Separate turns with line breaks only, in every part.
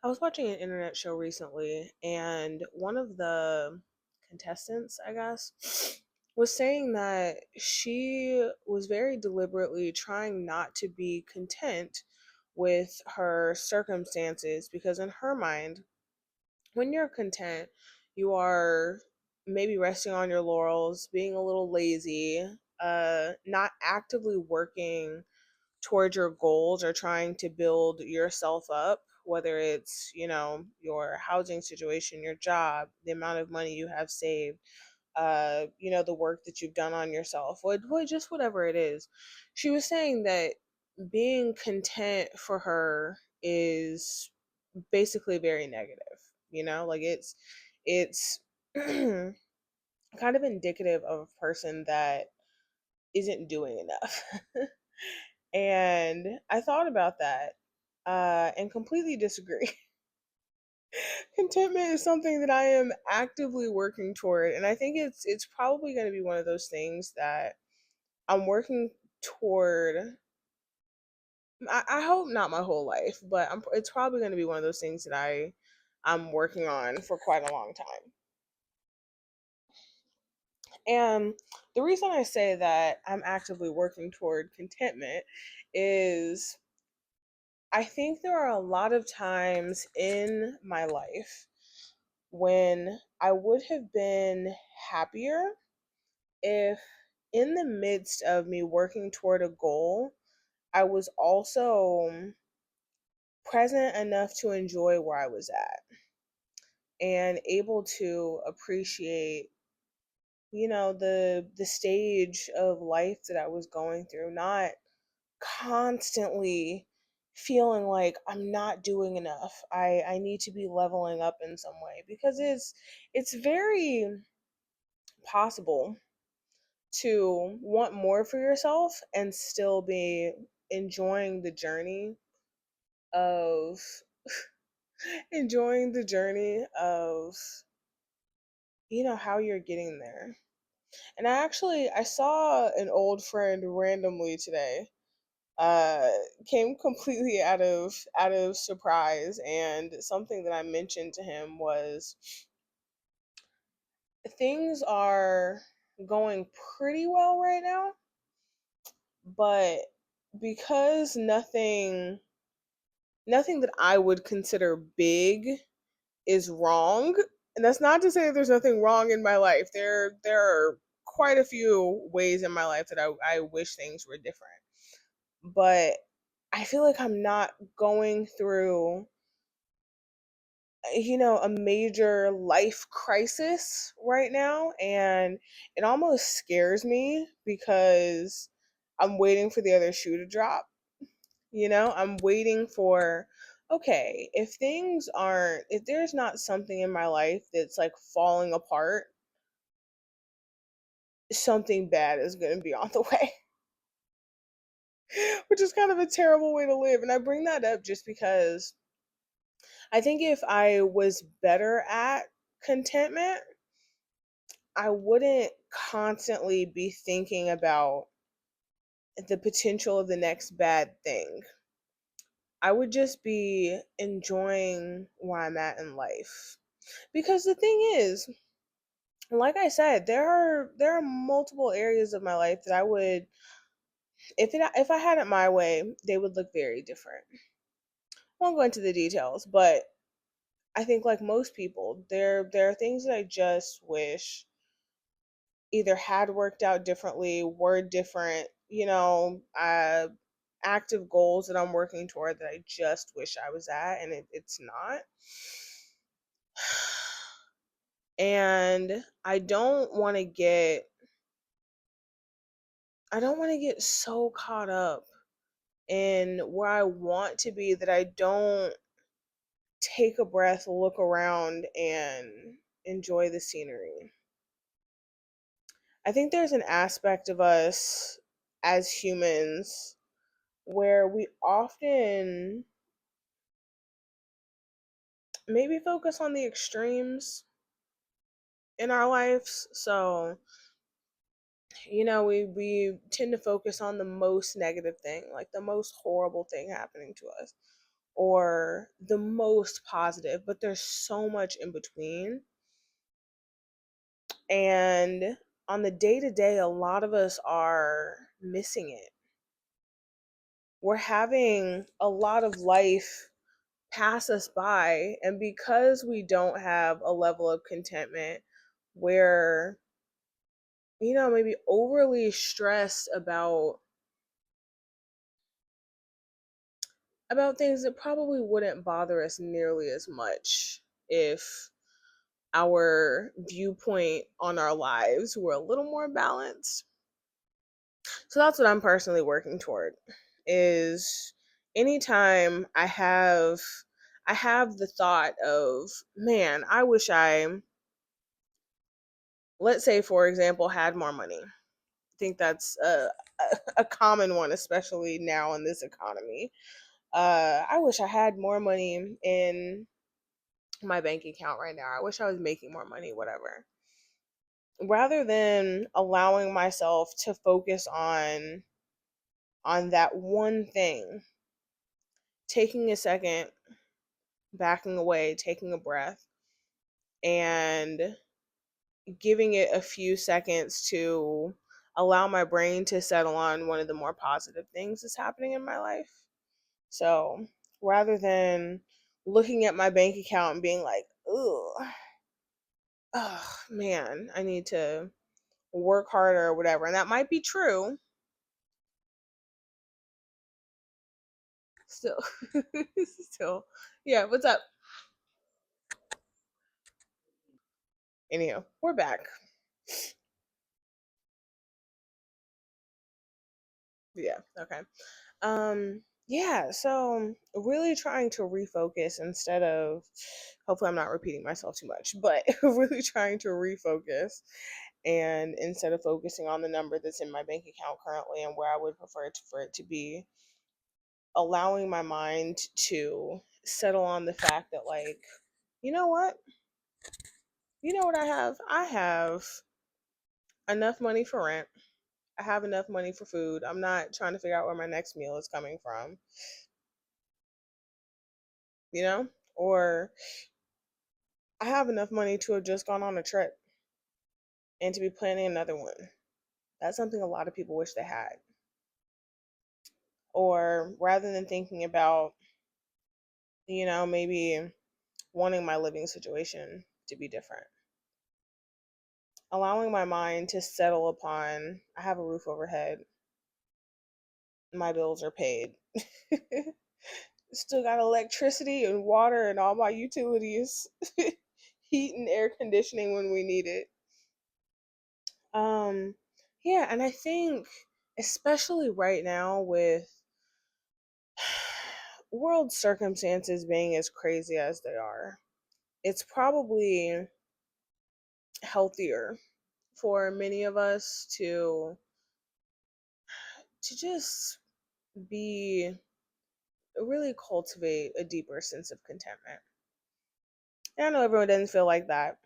I was watching an internet show recently, and one of the contestants, I guess, was saying that she was very deliberately trying not to be content with her circumstances because, in her mind, when you're content, you are maybe resting on your laurels, being a little lazy, not actively working towards your goals or trying to build yourself up, whether it's, your housing situation, your job, the amount of money you have saved, the work that you've done on yourself, what just whatever it is. She was saying that being content for her is basically very negative, like it's kind of indicative of a person that isn't doing enough. And I thought about that and completely disagree. Contentment is something that I am actively working toward, and I think it's probably going to be one of those things that I'm working toward. I hope not my whole life, but it's probably going to be one of those things that I'm working on for quite a long time. And the reason I say that I'm actively working toward contentment is I think there are a lot of times in my life when I would have been happier if, in the midst of me working toward a goal, I was also present enough to enjoy where I was at and able to appreciate, the stage of life that I was going through, not constantly feeling like I'm not doing enough. I need to be leveling up in some way because it's very possible to want more for yourself and still be enjoying the journey of enjoying the journey of how you're getting there. And I saw an old friend randomly today, uh came completely out of surprise, and something that I mentioned to him was things are going pretty well right now, but because nothing that I would consider big is wrong. And that's not to say that there's nothing wrong in my life. There are quite a few ways in my life that I wish things were different. But I feel like I'm not going through a major life crisis right now, and it almost scares me because I'm waiting for the other shoe to drop. I'm waiting for, okay, if there's not something in my life that's like falling apart, something bad is going to be on the way. Which is kind of a terrible way to live. And I bring that up just because I think if I was better at contentment, I wouldn't constantly be thinking about the potential of the next bad thing. I would just be enjoying where I'm at in life. Because the thing is, like I said, there are multiple areas of my life that I would, if I had it my way, they would look very different. I won't go into the details, but I think like most people, there are things that I just wish either had worked out differently, were different, active goals that I'm working toward that I just wish I was at, and it's not. And I don't want to get so caught up in where I want to be that I don't take a breath, look around, and enjoy the scenery. I think there's an aspect of us as humans where we often maybe focus on the extremes in our lives. So, we tend to focus on the most negative thing, like the most horrible thing happening to us. or the most positive, but there's so much in between. And on the day to day, a lot of us are missing it. We're having a lot of life pass us by. And because we don't have a level of contentment, we're, maybe overly stressed about things that probably wouldn't bother us nearly as much if our viewpoint on our lives were a little more balanced. So that's what I'm personally working toward, is anytime I have the thought of, man, I wish I, let's say for example, had more money. I think that's a common one, especially now in this economy. I wish I had more money in my bank account right now. I wish I was making more money, whatever. Rather than allowing myself to focus on that one thing, taking a second, backing away, taking a breath, and giving it a few seconds to allow my brain to settle on one of the more positive things that's happening in my life. So rather than looking at my bank account and being like, "Ugh, oh man, I need to work harder or whatever," and that might be true. Still, still, yeah. What's up? Anyhow, we're back. Yeah. Okay. Yeah, so really trying to refocus instead of, hopefully I'm not repeating myself too much, but really trying to refocus, and instead of focusing on the number that's in my bank account currently and where I would prefer for it to be, allowing my mind to settle on the fact that, like, you know what? You know what I have? I have enough money for rent. I have enough money for food. I'm not trying to figure out where my next meal is coming from, you know? Or I have enough money to have just gone on a trip and to be planning another one. That's something a lot of people wish they had. Or rather than thinking about, maybe wanting my living situation to be different, allowing my mind to settle upon, I have a roof overhead, my bills are paid, still got electricity and water and all my utilities, heat and air conditioning when we need it. Um, yeah, and I think, especially right now with world circumstances being as crazy as they are, it's probably healthier for many of us to just be really cultivate a deeper sense of contentment. And I know everyone doesn't feel like that,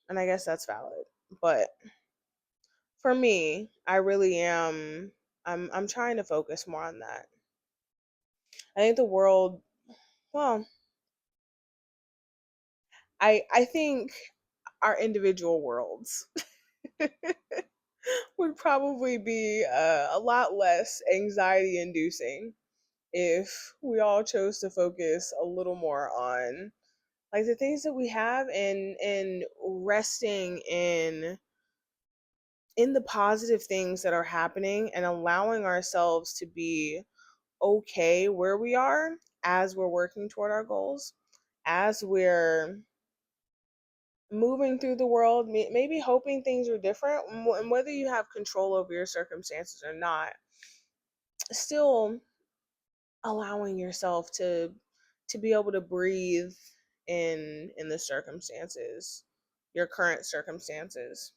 and I guess that's valid. But for me, I really am. I'm trying to focus more on that. I think the world. Well, I think our individual worlds would probably be a lot less anxiety inducing if we all chose to focus a little more on, like, the things that we have, and resting in the positive things that are happening, and allowing ourselves to be okay where we are as we're working toward our goals, as we're moving through the world, maybe hoping things are different, and whether you have control over your circumstances or not, still allowing yourself to be able to breathe in the circumstances, your current circumstances.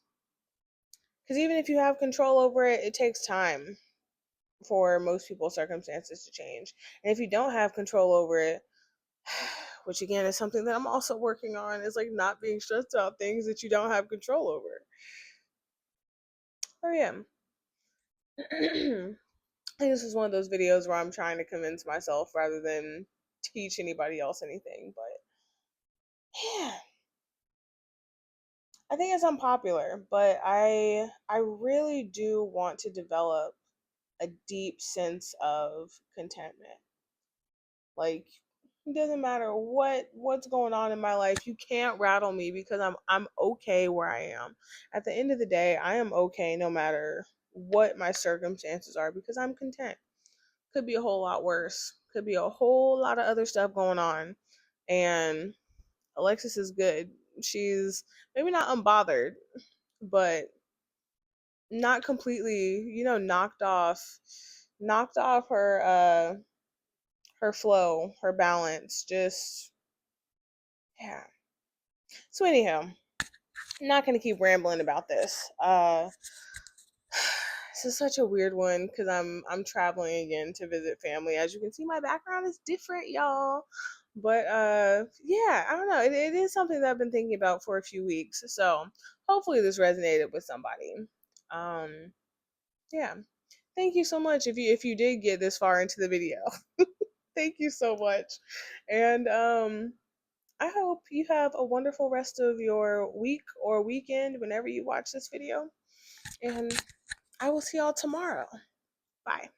Because even if you have control over it, it takes time for most people's circumstances to change. And if you don't have control over it, which again is something that I'm also working on, is like not being stressed about things that you don't have control over. Oh yeah. I think this is one of those videos where I'm trying to convince myself rather than teach anybody else anything, but yeah, I think it's unpopular, but I really do want to develop a deep sense of contentment. Like, it doesn't matter what's going on in my life. You can't rattle me because I'm okay where I am. At the end of the day, I am okay no matter what my circumstances are because I'm content. Could be a whole lot worse. Could be a whole lot of other stuff going on. And Alexis is good. She's maybe not unbothered, but not completely, knocked off her flow, her balance. Just yeah. So anyhow, I'm not gonna keep rambling about this. This is such a weird one because I'm traveling again to visit family. As you can see, my background is different, y'all. But yeah, I don't know. It is something that I've been thinking about for a few weeks. So hopefully this resonated with somebody. Um, yeah. Thank you so much if you did get this far into the video. Thank you so much. And I hope you have a wonderful rest of your week or weekend whenever you watch this video. And I will see y'all tomorrow. Bye.